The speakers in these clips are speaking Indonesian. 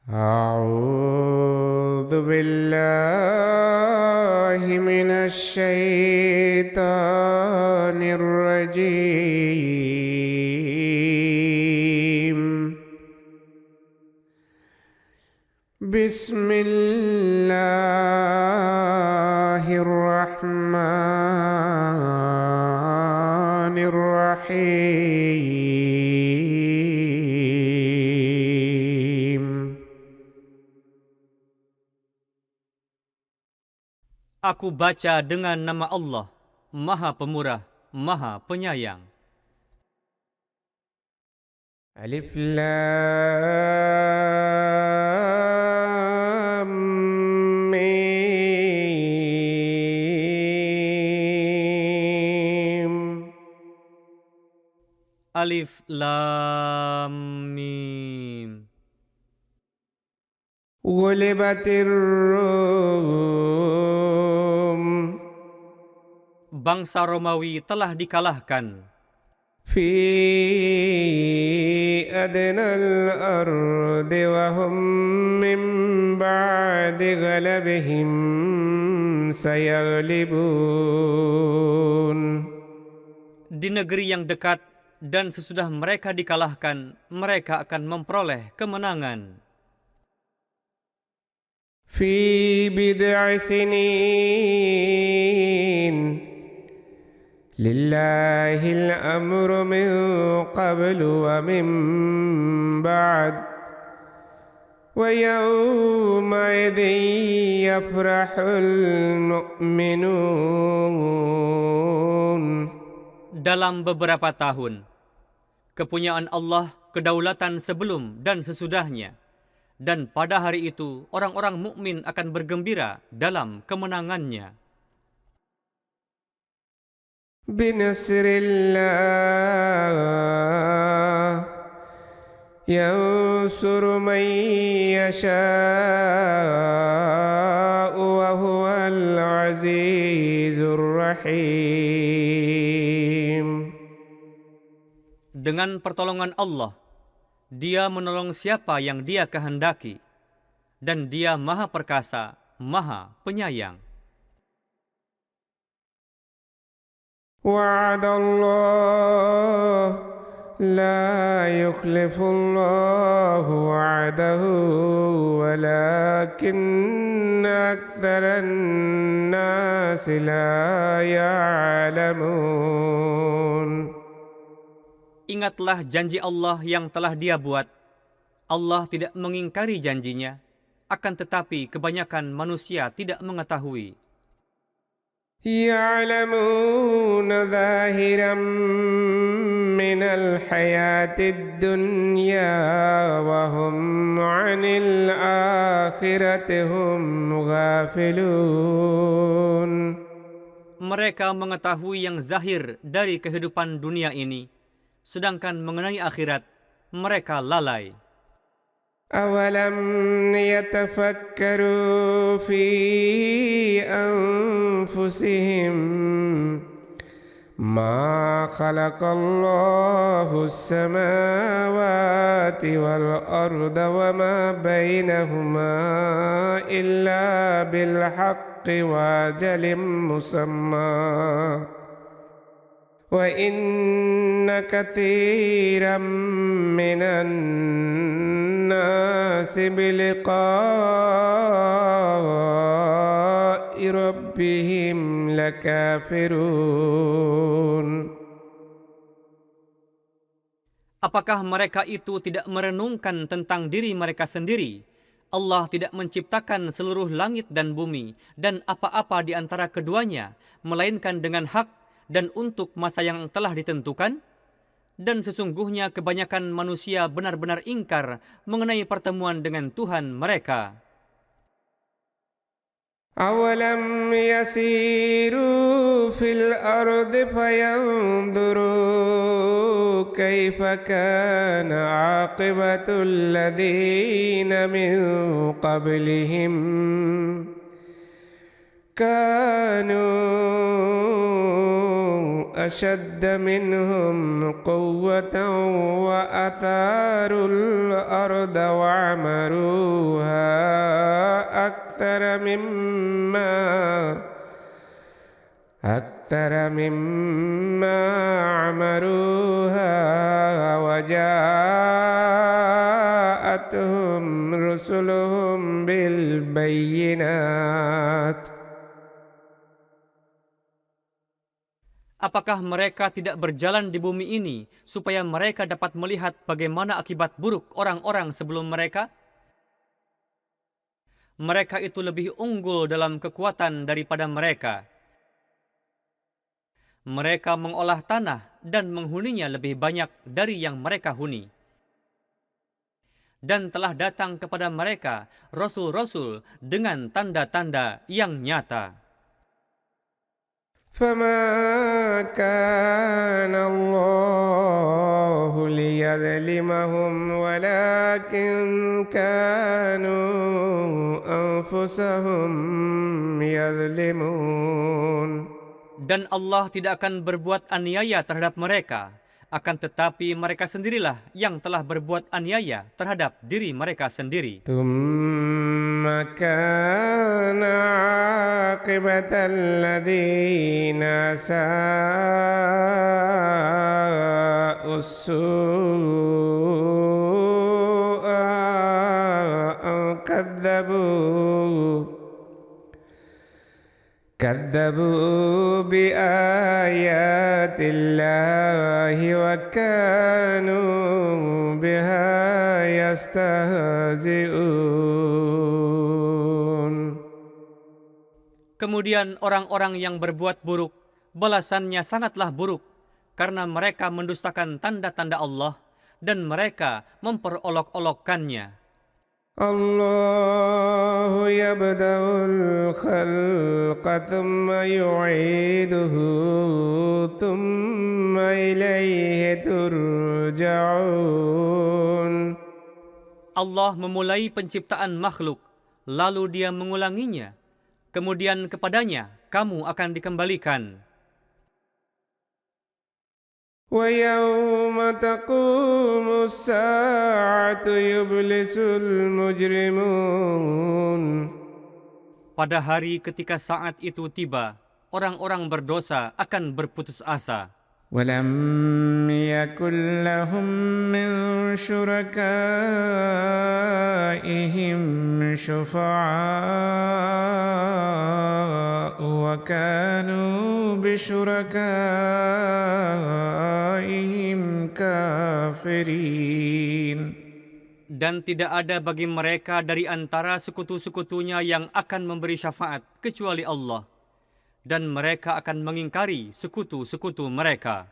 أعوذ بالله من الشيطان الرجيم بسم الله الرحمن الرحيم Aku baca dengan nama Allah, Maha Pemurah, Maha Penyayang. Alif Lam Mim. Alif Lam Mim. Ghulibatir Rum Bangsa Romawi telah dikalahkan fi adnal ardi wa hum min ba'di ghalabihim sayaghlibun. di negeri yang dekat, dan sesudah mereka dikalahkan, mereka akan memperoleh kemenangan. في بضع سنين لله الأمر من قبل ومن بعد ويومئذ يفرح المؤمنون. Dalam beberapa tahun, kepunyaan Allah, kedaulatan sebelum dan sesudahnya. Dan pada hari itu, orang-orang mukmin akan bergembira dalam kemenangannya. Binasrillah yansuru man yasha'u wa huwal azizur rahim. Dengan pertolongan Allah, Dia menolong siapa yang Dia kehendaki, dan Dia Maha Perkasa, Maha Penyayang. Wa'adallah la yukhlifullahu wa'adahu walakinna aktsaran nasi la ya'lamun. Ingatlah janji Allah yang telah Dia buat. Allah tidak mengingkari janjinya, akan tetapi kebanyakan manusia tidak mengetahui. Ya'lamuna zahiran minal hayatid dunya wa hum 'anil akhirati hum ghafilun. Mereka mengetahui yang zahir dari kehidupan dunia ini, sedangkan mengenai akhirat, mereka lalai. Awalam yatafakkaru fi anfusihim ma khalaqallahu as-samawati wal arda wa ma bainahuma illa bil haqqi wa ajalin musamma. وَإِنَّ كَثِيرًا مِنَ النَّاسِ بِلِقَاءِ رَبِّهِمْ لَكَافِرُونَ. Apakah mereka itu tidak merenungkan tentang diri mereka sendiri? Allah tidak menciptakan seluruh langit dan bumi dan apa-apa di antara keduanya, melainkan dengan hak dan untuk masa yang telah ditentukan. Dan sesungguhnya kebanyakan manusia benar-benar ingkar mengenai pertemuan dengan Tuhan mereka. Awalam yasiru fil ardi fayanzuru kaifa kana aqibatul ladina min qablihim كانوا أشد منهم قوة وأثاروا الأرض وعمروها أكثر مما عمروها وجاءتهم رسلهم بالبينات. Apakah mereka tidak berjalan di bumi ini supaya mereka dapat melihat bagaimana akibat buruk orang-orang sebelum mereka? Mereka itu lebih unggul dalam kekuatan daripada mereka. Mereka mengolah tanah dan menghuninya lebih banyak dari yang mereka huni. Dan telah datang kepada mereka rasul-rasul dengan tanda-tanda yang nyata. فما كان الله ليظلمهم ولكن كانوا أنفسهم يظلمون. Dan Allah tidak akan berbuat aniaya terhadap mereka, akan tetapi mereka sendirilah yang telah berbuat aniaya terhadap diri mereka sendiri. ثم كان عاقبة الذين أساءوا السوء أن كذبوا بآيات الله وكانوا بها يستهزئون. Kemudian orang-orang yang berbuat buruk, balasannya sangatlah buruk, karena mereka mendustakan tanda-tanda Allah dan mereka memperolok-olokkannya. الله يبدأ الخلق ثم يعيده ثم إليه ترجعون. Allah memulai penciptaan makhluk, lalu Dia mengulanginya. Kemudian kepadanya kamu akan dikembalikan. ويوم تقوم الساعة يبلس المجرمون. Pada hari ketika saat itu tiba, orang-orang berdosa akan berputus asa. ولم يكن لهم من شركائهم شفعاء وكانوا بشركائهم كافرين. Dan tidak ada bagi mereka dari antara sekutu-sekutunya yang akan memberi syafaat kecuali Allah. Dan mereka akan mengingkari sekutu-sekutu mereka.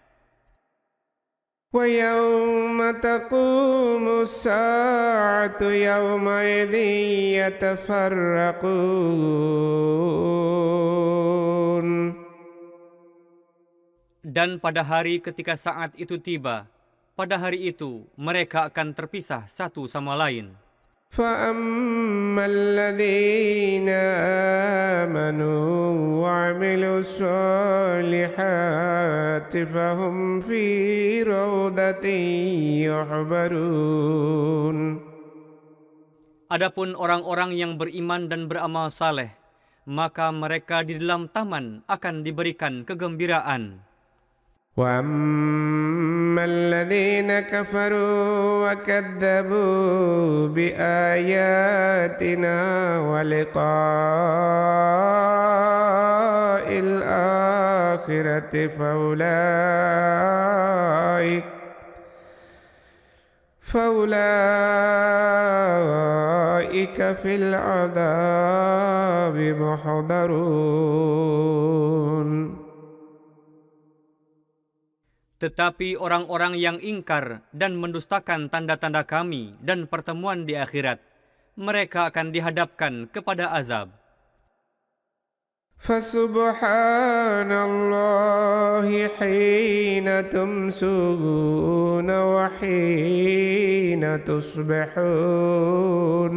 ويوم تقوم الساعة يومئذ يتفرقون. Dan pada hari ketika saat itu tiba, pada hari itu mereka akan terpisah satu sama lain. فأما الذين آمنوا وعملوا الصالحات فهم في روضة يحبرون. Adapun orang-orang yang beriman dan beramal saleh, maka mereka di dalam taman akan diberikan kegembiraan. وأما الذين كفروا وكذبوا بآياتنا ولقاء الآخرة فأولئك في العذاب محضرون. Tetapi orang-orang yang ingkar dan mendustakan tanda-tanda kami dan pertemuan di akhirat, mereka akan dihadapkan kepada azab. فسبحان الله حين تمسون وحين تصبحون.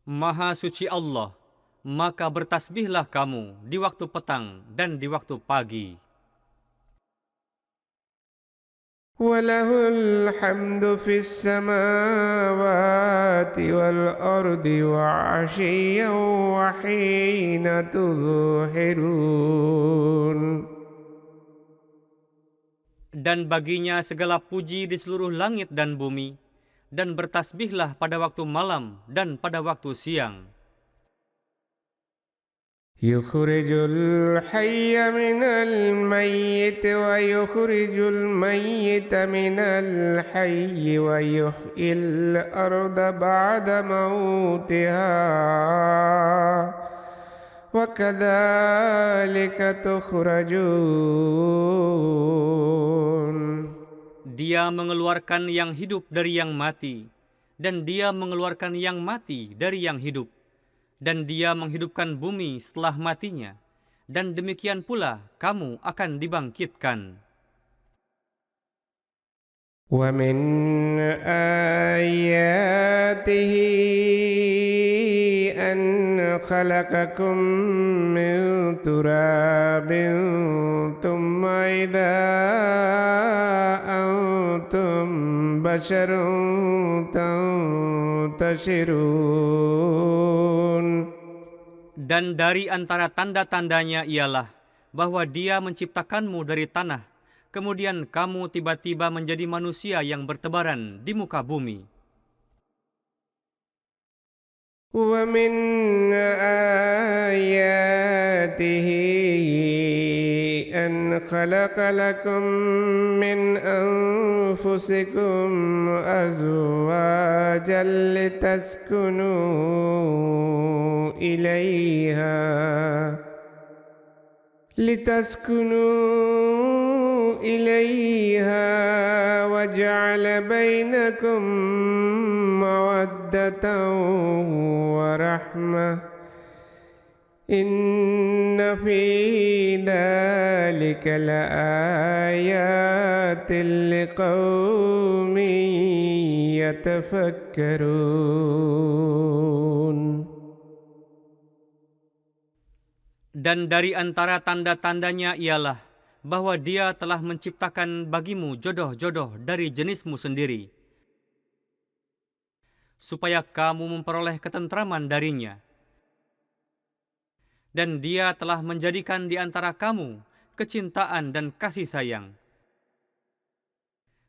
Maha suci Allah, maka bertasbihlah kamu di waktu petang dan di waktu pagi. وله الحمد في السماوات والأرض وعشيا وحين تظهرون. Dan baginya segala puji di seluruh langit dan bumi, dan bertasbihlah pada waktu malam dan pada waktu siang. يخرج الحي من الميت ويخرج الميت من الحي ويحيي الأرض بعد موتها وكذلك تخرجون. Dia mengeluarkan yang hidup dari yang mati, dan dia mengeluarkan yang mati dari yang hidup. Dan dia menghidupkan bumi setelah matinya, dan demikian pula kamu akan dibangkitkan. ومن آياته أن خلقكم من تراب ثم إذا أنتم بشر تنتشرون. Dan dari antara tanda-tandanya ialah bahwa Dia menciptakanmu dari tanah, kemudian kamu tiba-tiba menjadi manusia yang bertebaran di muka bumi. ومن آياته أن خلق لكم من أنفسكم أزواجا لتسكنوا إليها وجعل بينكم مودة ورحمة إن في ذلك لآيات لقوم يتفكرون. Dan dari antara tanda-tandanya ialah bahwa Dia telah menciptakan bagimu jodoh-jodoh dari jenismu sendiri, supaya kamu memperoleh ketentraman darinya. Dan Dia telah menjadikan di antara kamu kecintaan dan kasih sayang.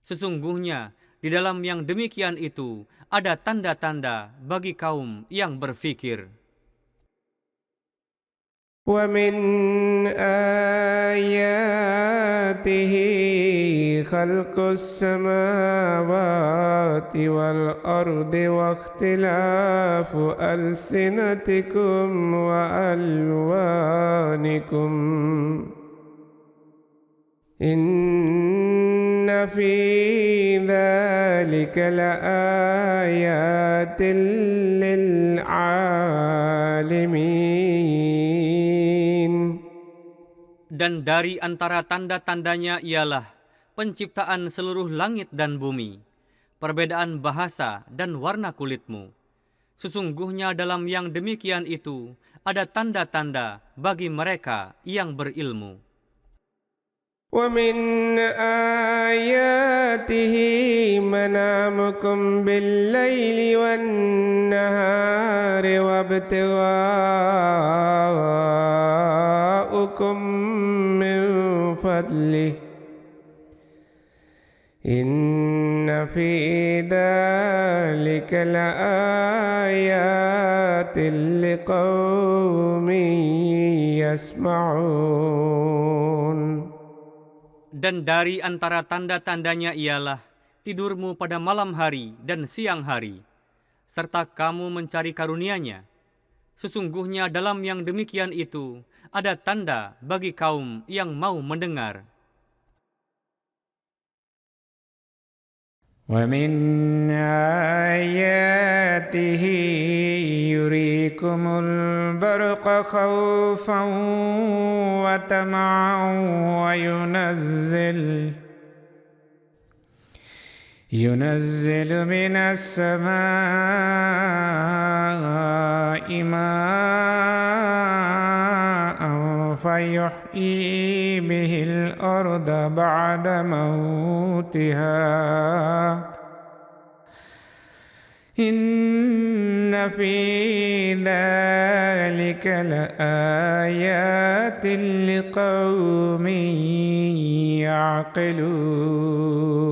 Sesungguhnya di dalam yang demikian itu ada tanda-tanda bagi kaum yang berfikir. ومن آياته خلق السماوات والأرض واختلاف ألسنتكم وألوانكم إن في ذلك لآيات للعالمين. Dan dari antara tanda-tandanya ialah penciptaan seluruh langit dan bumi, perbedaan bahasa dan warna kulitmu. Sesungguhnya dalam yang demikian itu ada tanda-tanda bagi mereka yang berilmu. ومن آياته منامكم بالليل والنهار وابتغاؤكم من فضله إن في ذلك لآيات لقوم يسمعون. Dan dari antara tanda-tandanya ialah tidurmu pada malam hari dan siang hari, serta kamu mencari karunia-Nya. Sesungguhnya dalam yang demikian itu ada tanda bagi kaum yang mau mendengar. ومن آياته يريكم البرق خوفا وطمعا ينزل من السماء ماء فيحيي به الأرض بعد موتها إن في ذلك لآيات لقوم يعقلون.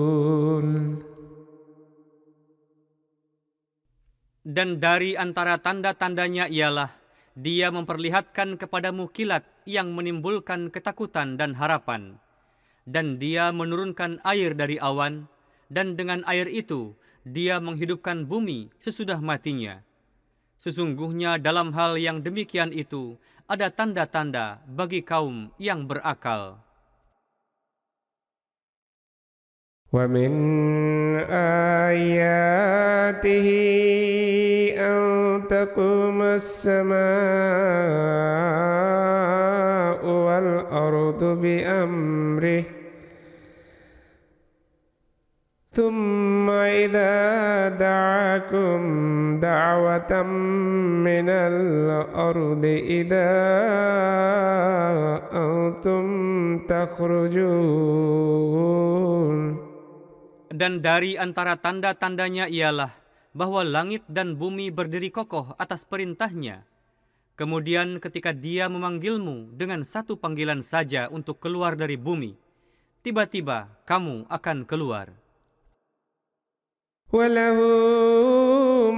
Dan dari antara tanda-tandanya ialah Dia memperlihatkan kepadamu kilat yang menimbulkan ketakutan dan harapan. Dan Dia menurunkan air dari awan, dan dengan air itu Dia menghidupkan bumi sesudah matinya. Sesungguhnya dalam hal yang demikian itu ada tanda-tanda bagi kaum yang berakal. ومن آياته أن تقوم السماء والأرض بأمره ثم إذا دعاكم دعوة من الأرض إذا أنتم تخرجون. Dan dari antara tanda-tandanya ialah bahwa langit dan bumi berdiri kokoh atas perintahnya. Kemudian ketika Dia memanggilmu dengan satu panggilan saja untuk keluar dari bumi, tiba-tiba kamu akan keluar. وَلَهُ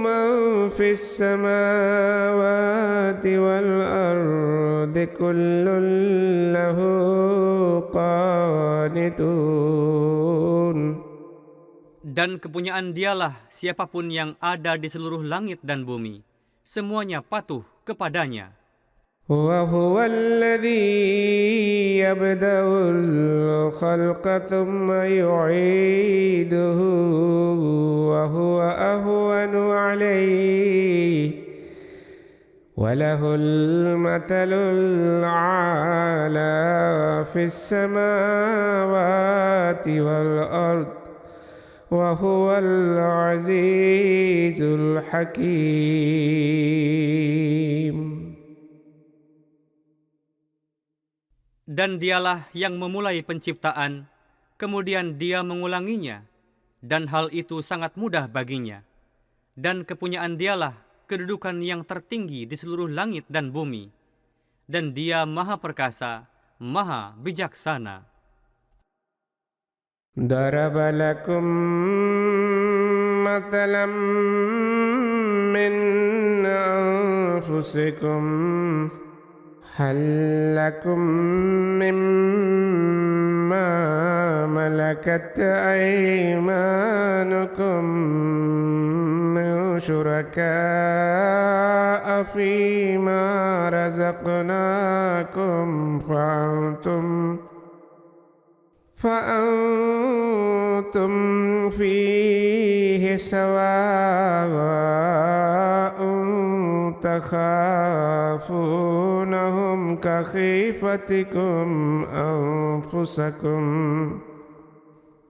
مَنْ فِي السَّمَاوَاتِ وَالْأَرْضِ كُلٌّ لَهُ قَانِتُونَ. Dan kepunyaan Dialah siapapun yang ada di seluruh langit dan bumi. Semuanya patuh kepadanya. وَهُوَ الَّذِي يَبْدَأُ الْخَلْقَ ثُمَّ يُعِيدُهُ وَهُوَ أَهْوَنُ عَلَيْهِ وَلَهُ الْمَثَلُ الْأَعْلَى فِي السَّمَاوَاتِ وَالْأَرْضِ وَهُوَ الْعَزِيزُ الْحَكِيمُ. Dan Dialah yang memulai penciptaan, kemudian Dia mengulanginya, dan hal itu sangat mudah baginya. Dan kepunyaan Dialah kedudukan yang tertinggi di seluruh langit dan bumi. Dan Dia Maha Perkasa, Maha Bijaksana. ضرب لكم مثلا من أنفسكم هل لكم مما ملكت أيمانكم من شركاء فيما رزقناكم فأنتم فيه سواء تخافونهم كخيفتكم أنفسكم.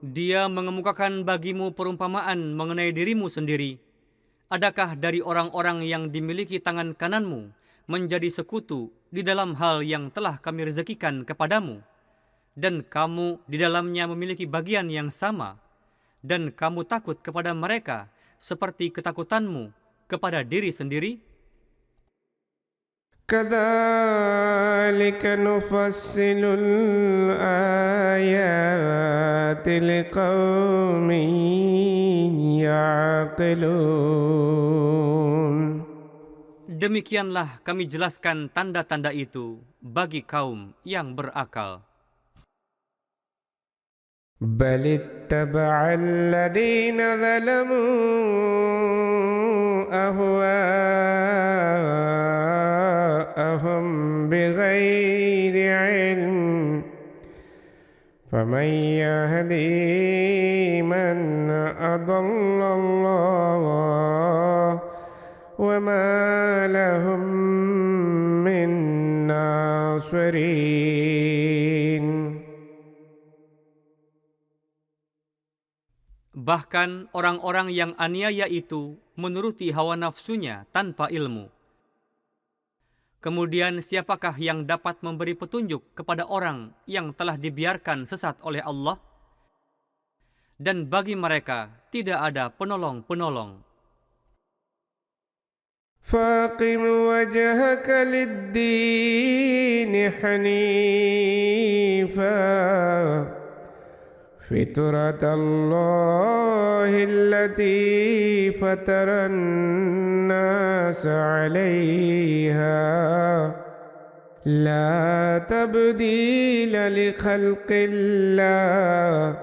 Dia mengemukakan bagimu perumpamaan mengenai dirimu sendiri. Adakah dari orang-orang yang dimiliki tangan kananmu menjadi sekutu di dalam hal yang telah kami rezekikan kepadamu? Dan kamu di dalamnya memiliki bagian yang sama, dan kamu takut kepada mereka seperti ketakutanmu kepada diri sendiri? كذلك نفصل الآيات لقوم يعقلون. Demikianlah kami jelaskan tanda-tanda itu bagi kaum yang berakal. بل اتبع الذين ظلموا أهواءهم بغير علم فمن يهدي من أضل الله وما لهم من ناصرين. Bahkan orang-orang yang aniaya itu menuruti hawa nafsunya tanpa ilmu. Kemudian siapakah yang dapat memberi petunjuk kepada orang yang telah dibiarkan sesat oleh Allah? Dan bagi mereka tidak ada penolong-penolong. فاقم وجهك للدين حنيفا فطرة الله التي فطر الناس عليها لا تبديل لخلق الله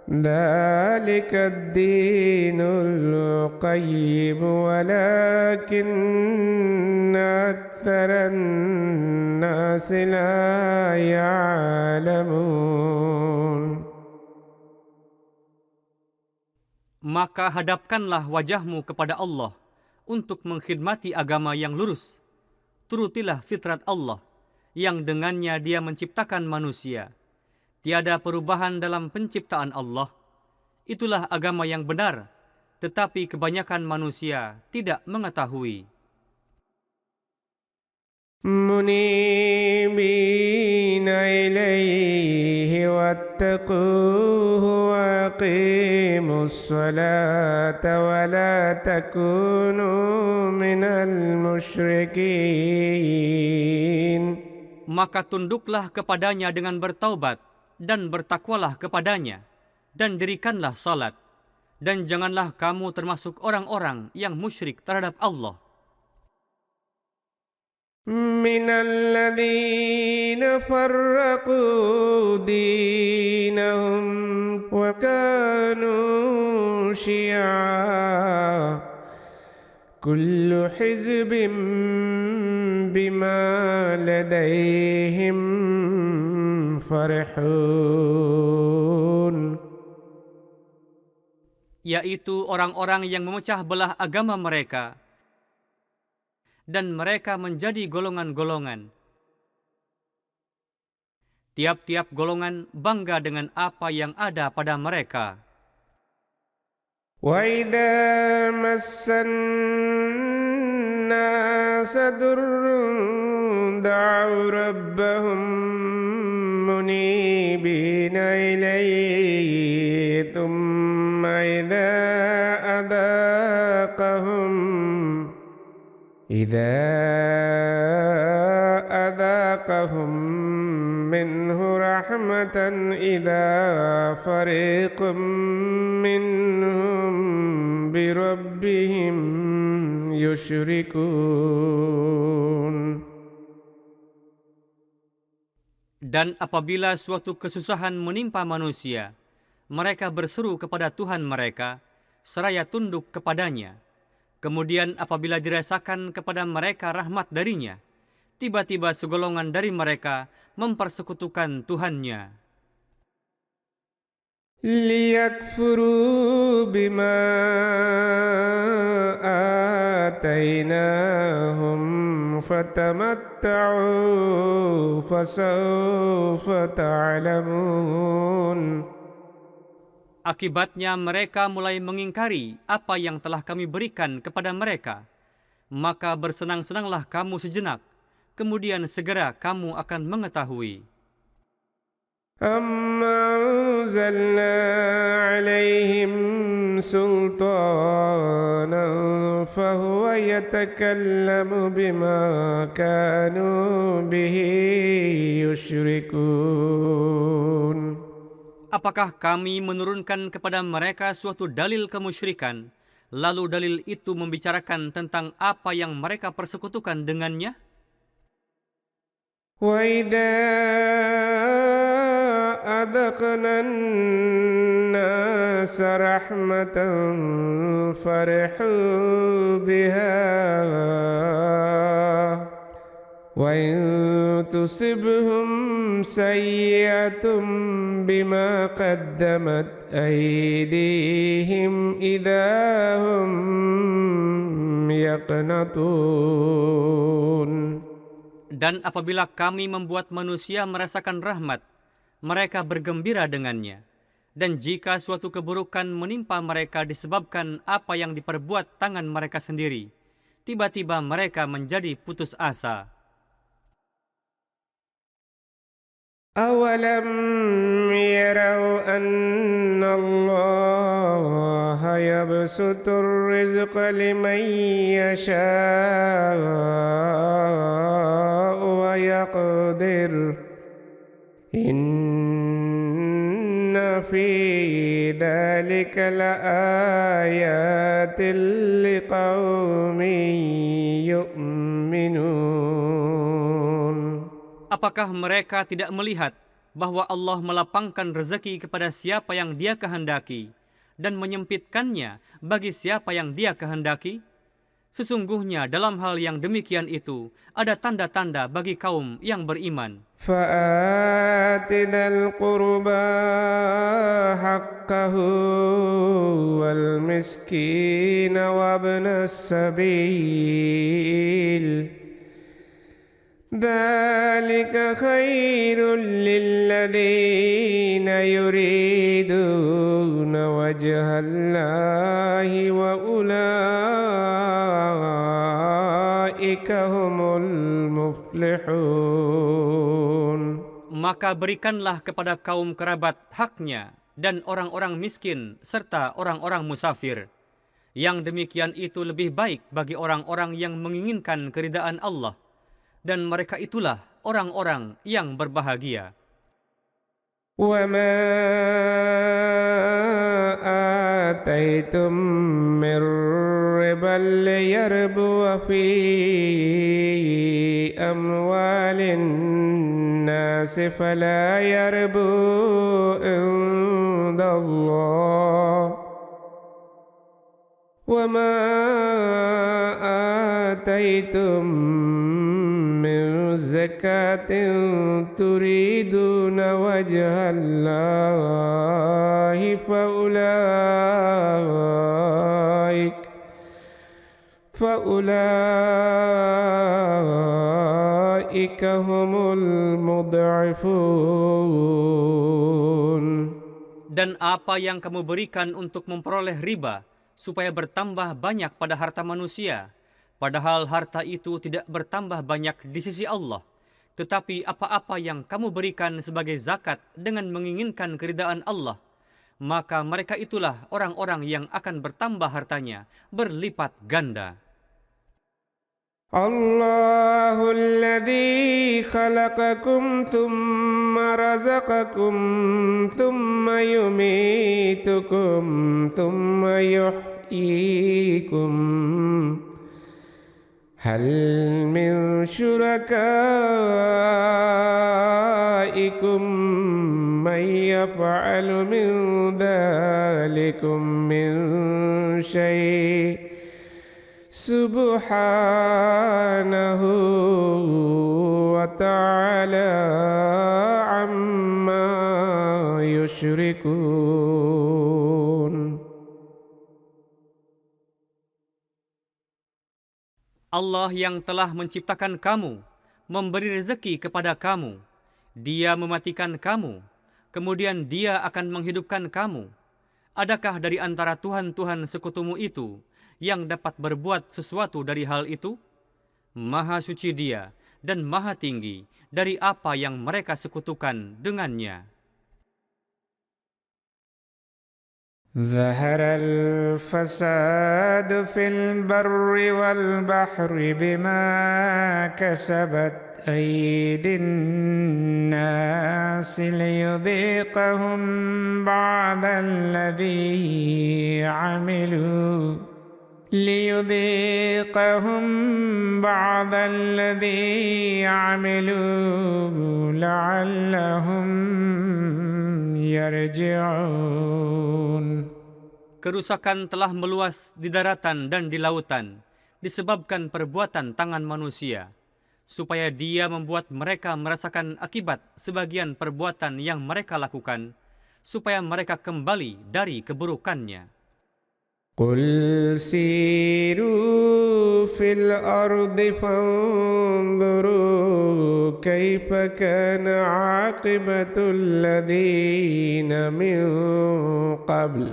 ذلك الدين القيم ولكن أكثر الناس لا يعلمون. Maka hadapkanlah wajahmu kepada Allah untuk mengkhidmati agama yang lurus. Turutilah fitrat Allah yang dengannya Dia menciptakan manusia. Tiada perubahan dalam penciptaan Allah. Itulah agama yang benar, tetapi kebanyakan manusia tidak mengetahui. منيبين إليه واتقوه وأقيموا الصلاة ولا تكونوا من المشركين. Maka tunduklah kepadanya dengan bertaubat dan bertakwalah kepadanya, dan dirikanlah salat, dan janganlah kamu termasuk orang-orang yang musyrik terhadap Allah. من الذين فرقوا دينهم وكانوا شيعا كل حزب بما لديهم فرحون. Yaitu orang-orang yang memecah belah agama mereka, dan mereka menjadi golongan-golongan. Tiap-tiap golongan bangga dengan apa yang ada pada mereka. وَإِذَا مَسَّ النَّاسَ ضُرٌّ دَعَوْا رَبَّهُم مُنِيبِينَ إِلَيْهِ ثُمَّ إِذَا أَذَاقَهُم مِّنْهُ رَحْمَةً إِذَا فَرِيقٌ مِّنْهُم بِرَبِّهِمْ يُشْرِكُونَ. Dan apabila suatu kesusahan menimpa manusia, mereka berseru kepada Tuhan mereka, seraya tunduk kepadanya. Kemudian apabila dirasakan kepada mereka rahmat darinya, tiba-tiba segolongan dari mereka mempersekutukan Tuhannya. لِيَكْفُرُوا بِمَا آتَيْنَاهُمْ فَتَمَتَّعُوا فَسَوْفَ تَعْلَمُونَ. Akibatnya mereka mulai mengingkari apa yang telah kami berikan kepada mereka. Maka bersenang-senanglah kamu sejenak, kemudian segera kamu akan mengetahui. أَمَّا أَنزَلْنَا عَلَيْهِمْ سُلْطَانًا فَهُوَ يَتَكَلَّمُ بِمَا كَانُوا بِهِ يُشْرِكُونَ. Apakah kami menurunkan kepada mereka suatu dalil kemusyrikan, lalu dalil itu membicarakan tentang apa yang mereka persekutukan dengannya? وَإِذَا أَذَقْنَا النَّاسَ رَحْمَةً فَرِحُوا بِهَا وَإِن تُصِبْهُمْ سَيِّئَةٌ بِمَا قَدَّمَتْ أَيْدِيهِمْ إِذَا هُمْ يَقْنَطُونَ. Dan apabila kami membuat manusia merasakan rahmat, mereka bergembira dengannya. Dan jika suatu keburukan menimpa mereka disebabkan apa yang diperbuat tangan mereka sendiri, tiba-tiba mereka menjadi putus asa. أولم يروا أن الله يبسط الرزق لمن يشاء ويقدر إن في ذلك لآيات لقوم يؤمنون. Apakah mereka tidak melihat bahwa Allah melapangkan rezeki kepada siapa yang Dia kehendaki dan menyempitkannya bagi siapa yang Dia kehendaki? Sesungguhnya dalam hal yang demikian itu ada tanda-tanda bagi kaum yang beriman. فآت ذا القربى حقه والمسكين وابن السبيل ذلك خير للذين يريدون وجه الله وأولئك هم المفلحون. Maka berikanlah kepada kaum kerabat haknya dan orang-orang miskin serta orang-orang musafir. Yang demikian itu lebih baik bagi orang-orang yang menginginkan keridaan Allah. Dan mereka itulah orang-orang yang berbahagia. وَمَا آتَيْتُم مِّن رِّبًا لِّيَرْبُوَ فِي أَمْوَالِ النَّاسِ فَلَا يَرْبُو عِندَ اللَّهِ وَمَا آتَيْتُم زكاة تريدون وجه الله فأولئك هم المضعفون. Dan apa yang kamu berikan untuk memperoleh riba supaya bertambah banyak pada harta manusia, padahal harta itu tidak bertambah banyak di sisi Allah. Tetapi apa-apa yang kamu berikan sebagai zakat dengan menginginkan keridaan Allah, maka mereka itulah orang-orang yang akan bertambah hartanya berlipat ganda. Allahul ladzi khalaqakum thumma razaqakum thumma yumitukum thumma yuhyikum. هل من شركائكم من يفعل من ذلكم من شيء سبحانه وتعالى عما يشركون. Allah yang telah menciptakan kamu, memberi rezeki kepada kamu. Dia mematikan kamu, kemudian Dia akan menghidupkan kamu. Adakah dari antara Tuhan-Tuhan sekutumu itu yang dapat berbuat sesuatu dari hal itu? Maha suci Dia dan maha tinggi dari apa yang mereka sekutukan dengannya. ظهر الفساد في البر والبحر بما كسبت أيدي الناس ليذيقهم بعض الذي عملوا لعلهم يرجعون. Kerusakan telah meluas di daratan dan di lautan disebabkan perbuatan tangan manusia, supaya Dia membuat mereka merasakan akibat sebagian perbuatan yang mereka lakukan, supaya mereka kembali dari keburukannya. قل سيروا في الأرض فانظروا كيف كان عاقبة الذين من قبل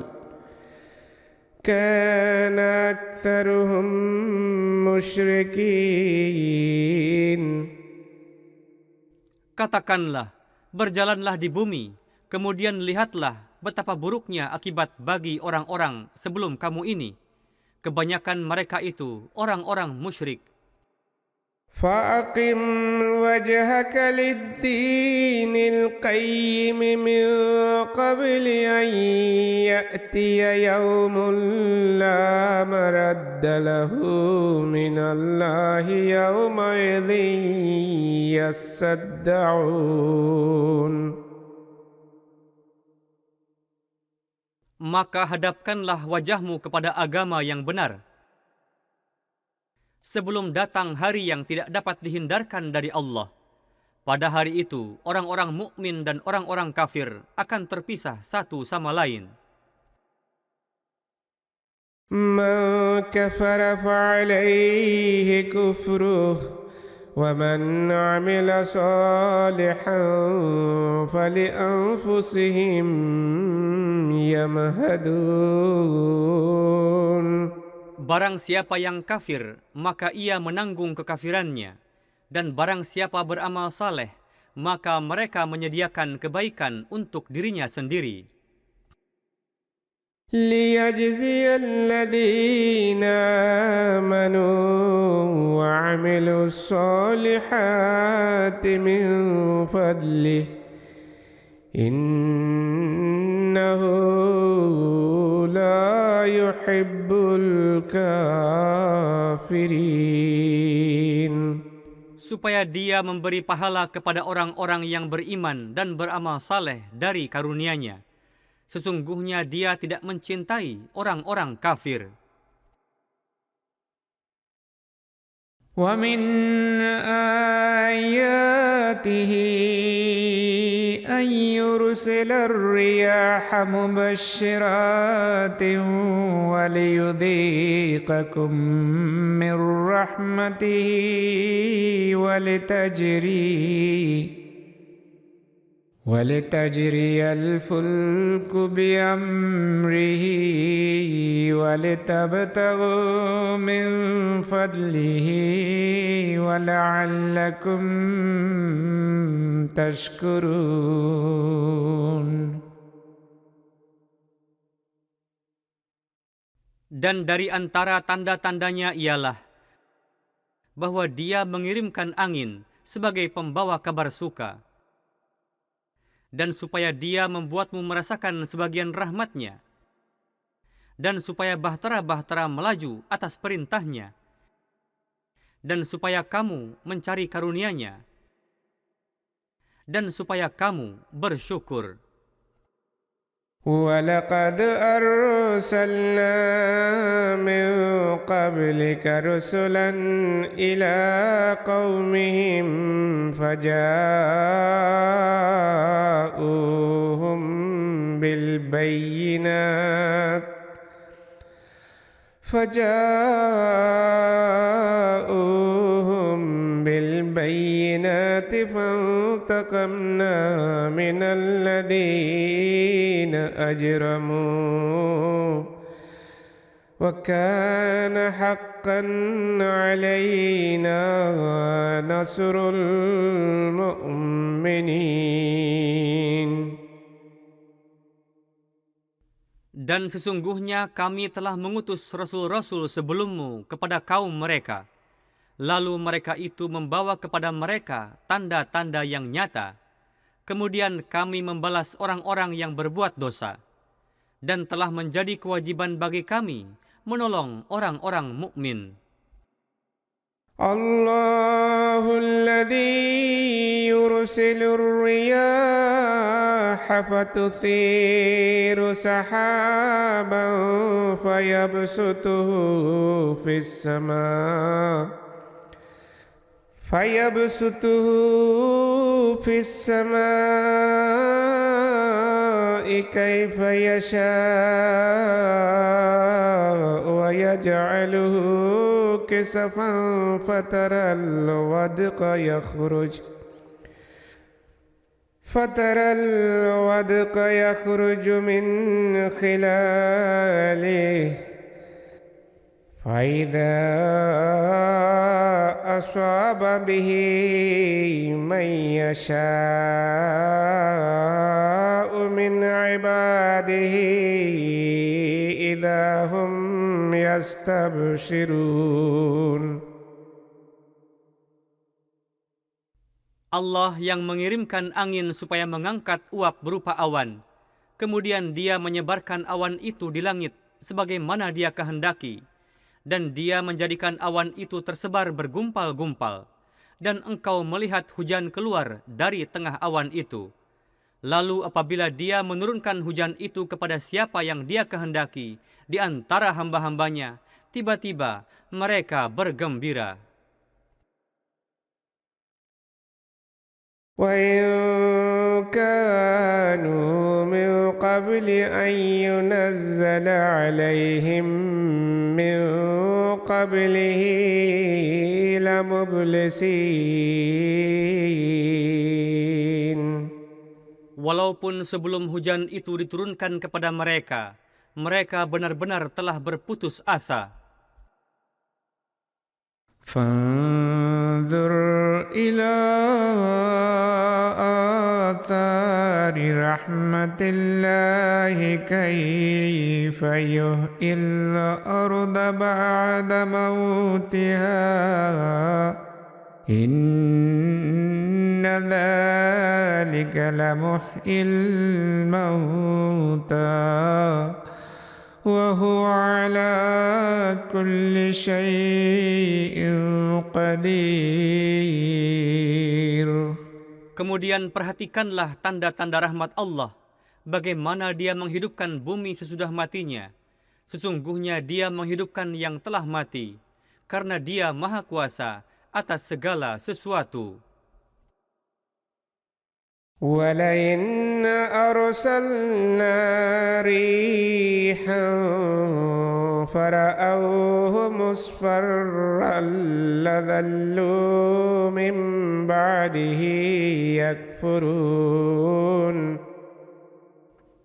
كان أكثرهم مشركين. Katakanlah, berjalanlah di bumi, kemudian lihatlah betapa buruknya akibat bagi orang-orang sebelum kamu ini. Kebanyakan mereka itu orang-orang musyrik. فأقم وجهك للدين القيم من قبل أن يأتي يوم لا مرد له من الله يومئذ يصدعون. Maka hadapkanlah wajahmu kepada agama yang benar, sebelum datang hari yang tidak dapat dihindarkan dari Allah. Pada hari itu, orang-orang mukmin dan orang-orang kafir akan terpisah satu sama lain. Man kafara fa'alayhi kufruh wa man 'amila salihan falianfusihim yamhadun. Barang siapa yang kafir, maka ia menanggung kekafirannya. Dan barang siapa beramal saleh, maka mereka menyediakan kebaikan untuk dirinya sendiri. ليجزي الذين آمنوا وعملوا الصالحات من فضله إنه لا يحب الكافرين. Supaya dia memberi pahala kepada orang-orang yang beriman dan beramal saleh dari karunia-Nya. Sesungguhnya dia tidak mencintai orang-orang kafir. ومن آياته أن يرسل الرياح مبشرات وليذيقكم من رحمته ولتجري الفلك بأمره ولتبتغوا من فضله ولعلكم تشكرون. Dan dari antara tanda-tandanya ialah bahwa Dia mengirimkan angin sebagai pembawa kabar suka, dan supaya Dia membuatmu merasakan sebagian rahmat-Nya, dan supaya bahtera-bahtera melaju atas perintah-Nya, dan supaya kamu mencari karunia-Nya, dan supaya kamu bersyukur. وَلَقَدْ أَرْسَلْنَا مِنْ قَبْلِكَ رُسُلًا إِلَى قَوْمِهِمْ فَجَاءُوهُمْ بالبينات فانتقمنا من الذين أجرموا وكان حقا علينا نصر المؤمنين. Dan sesungguhnya kami telah mengutus rasul-rasul sebelummu kepada kaum mereka. Lalu mereka itu membawa kepada mereka tanda-tanda yang nyata. Kemudian kami membalas orang-orang yang berbuat dosa. Dan telah menjadi kewajiban bagi kami menolong orang-orang mukmin. Allahul ladzi yursilur riyaha fatuthiru sahaban fayabsutuhu fis samaa'i kaifa yasha'u يجعله كسفا فترى الودق يخرج من خلاله فإذا أصاب به من يشاء من عباده إذا هم يستبشرون. Allah yang mengirimkan angin supaya mengangkat uap berupa awan. Kemudian dia menyebarkan awan itu di langit sebagaimana dia kehendaki. Dan dia menjadikan awan itu tersebar bergumpal-gumpal. Dan engkau melihat hujan keluar dari tengah awan itu. Lalu apabila dia menurunkan hujan itu kepada siapa yang dia kehendaki di antara hamba-hambanya, tiba-tiba mereka bergembira. وَإِن كَانُوا مِن قَبْلِ أَن يُنَزَّلَ عَلَيْهِم مِّن قَبْلِهِ لَمُبْلِسِينَ. Walaupun sebelum hujan itu diturunkan kepada mereka, mereka benar-benar telah berputus asa. فانظر إلى آثار رحمة الله كيف يحيي الأرض بعد موتها إن ذلك لمحيي الموتى وهو على كل شيء قدير. Kemudian perhatikanlah tanda-tanda rahmat Allah, bagaimana dia menghidupkan bumi sesudah matinya. Sesungguhnya dia menghidupkan yang telah mati, karena dia maha kuasa atas segala sesuatu. وَلَئِنْ أَرْسَلْنَا رِيحًا فَرَأَوْهُ مُصْفَرًّا لَظَلُّوا مِنْ بَعْدِهِ يَكْفُرُونَ.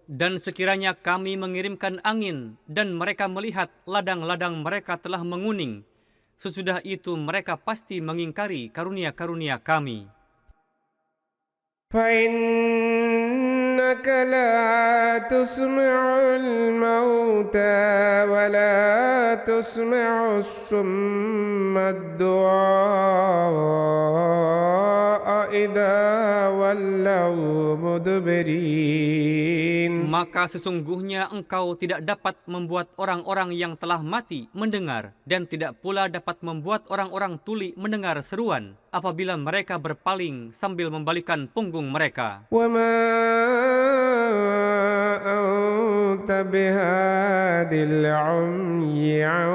Dan sekiranya kami mengirimkan angin dan mereka melihat ladang-ladang mereka telah menguning, sesudah itu mereka pasti mengingkari karunia-karunia kami. فَإِنَّكَ لَا تُسْمِعُ الْمَوْتَى وَلَا تُسْمِعُ الصُّمَّ الدُّعَاءَ إِذَا وَلَّوْا مُدْبِرِينَ. Maka sesungguhnya engkau tidak dapat membuat orang-orang yang telah mati mendengar, dan tidak pula dapat membuat orang-orang tuli mendengar seruan apabila mereka berpaling sambil membalikkan punggung mereka. وَمَا أَنْتَ بِهَادِ الْعُمْيِ عَنْ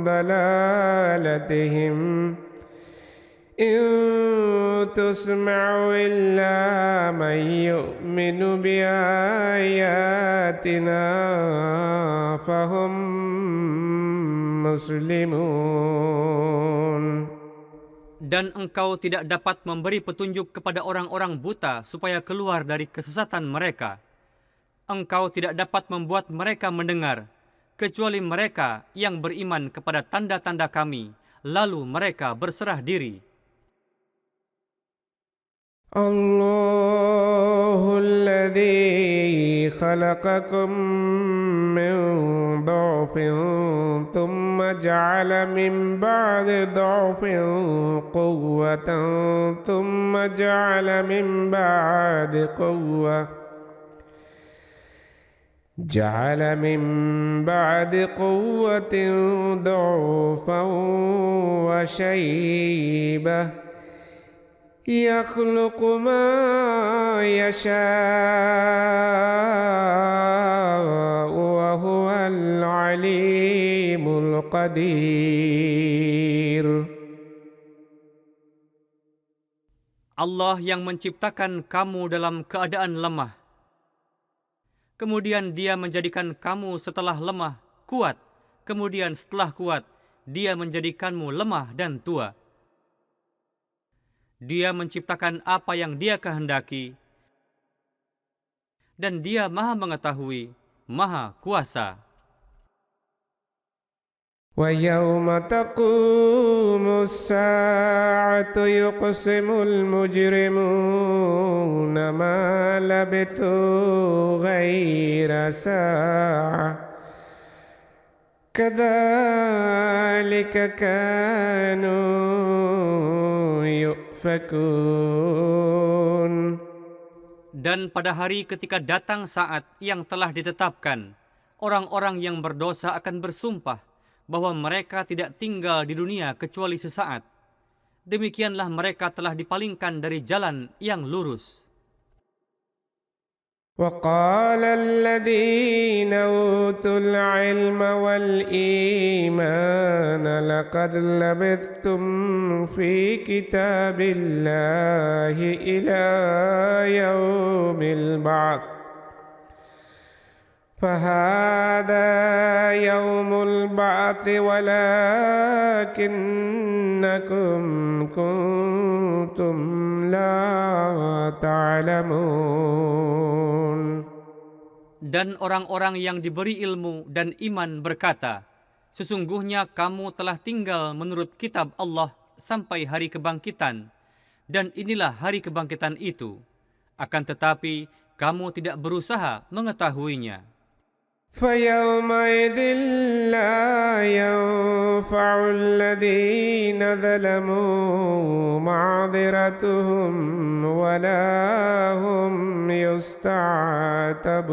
ضَلَالَتِهِمْ إِن تُسْمِعُ إِلَّا مَنْ يُؤْمِنُ بِآيَاتِنَا فَهُمْ مُسْلِمُونَ. Dan engkau tidak dapat memberi petunjuk kepada orang-orang buta supaya keluar dari kesesatan mereka. Engkau tidak dapat membuat mereka mendengar, kecuali mereka yang beriman kepada tanda-tanda kami, lalu mereka berserah diri. الله الذي خلقكم من ضعف ثم جعل من بعد ضعف قوة ثم جعل من بعد قوة ضعفا وشيبة يخلق ما يشاء وهو العليم القدير. Allah yang menciptakan kamu dalam keadaan lemah. Kemudian dia menjadikan kamu setelah lemah kuat, kemudian setelah kuat, Dia menjadikanmu lemah dan tua. Dia menciptakan apa yang Dia kehendaki, dan Dia Maha Mengetahui, Maha Kuasa. ويوم تقوم الساعة يقسم المجرمون ما لبثوا غير ساعة كذلك كانوا يؤفكون. Dan pada hari ketika datang saat yang telah ditetapkan, orang-orang yang berdosa akan bersumpah bahwa mereka tidak tinggal di dunia kecuali sesaat. Demikianlah mereka telah dipalingkan dari jalan yang lurus. وقال الذين أوتوا العلم والإيمان لقد لبثتم في كتاب الله إلى يوم البعث فهذا يوم البعث ولكنكم كنتم لا تعلمون. Dan orang-orang yang diberi ilmu dan iman berkata, sesungguhnya kamu telah tinggal menurut kitab Allah sampai hari kebangkitan, dan inilah hari kebangkitan itu. Akan tetapi, kamu tidak berusaha mengetahuinya. فيومئذ لا ينفع الذين ظلموا معذرتهم ولا هم يستعتبون.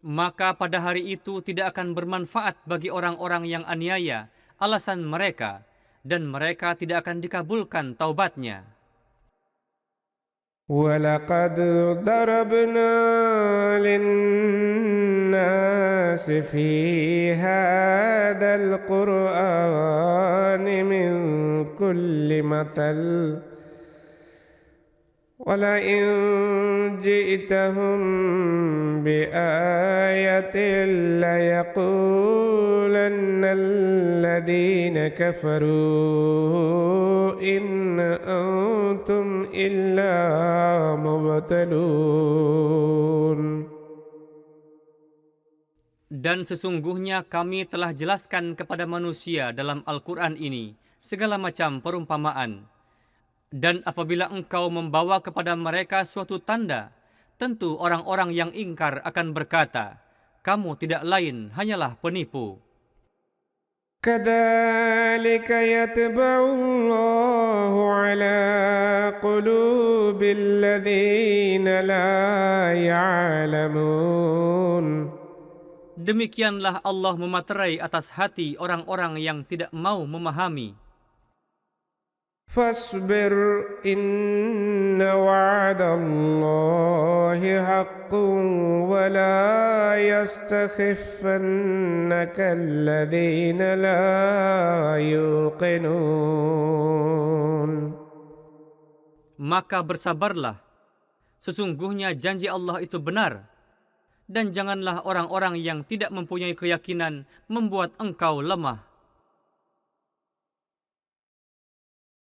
Maka pada hari itu tidak akan bermanfaat bagi orang-orang yang aniaya alasan mereka, dan mereka tidak akan dikabulkan taubatnya. وَلَقَدْ ضَرَبْنَا لِلنَّاسِ فِي هَذَا الْقُرْآنِ مِنْ كُلِّ مَثَلٍ وَلَئِنْ جِئْتَهُمْ بِآيَةٍ لَيَقُولَنَّ الَّذِينَ كَفَرُوا إِنْ أَنْتُمْ إِلَّا مُبْطِلُونَ. Dan sesungguhnya kami telah jelaskan kepada manusia dalam Al-Quran ini segala macam perumpamaan. Dan apabila engkau membawa kepada mereka suatu tanda, tentu orang-orang yang ingkar akan berkata, kamu tidak lain hanyalah penipu. كَذَلِكَ يَطْبَعُ اللَّهُ عَلَى قُلُوبِ الَّذِينَ لَا يَعْلَمُونَ. Demikianlah Allah mematerai atas hati orang-orang yang tidak mau memahami. فاصبر إن وعد الله حق ولا يستخفنك الذين لا يوقنون. Maka bersabarlah, sesungguhnya janji Allah itu benar, dan janganlah orang-orang yang tidak mempunyai keyakinan membuat engkau lemah.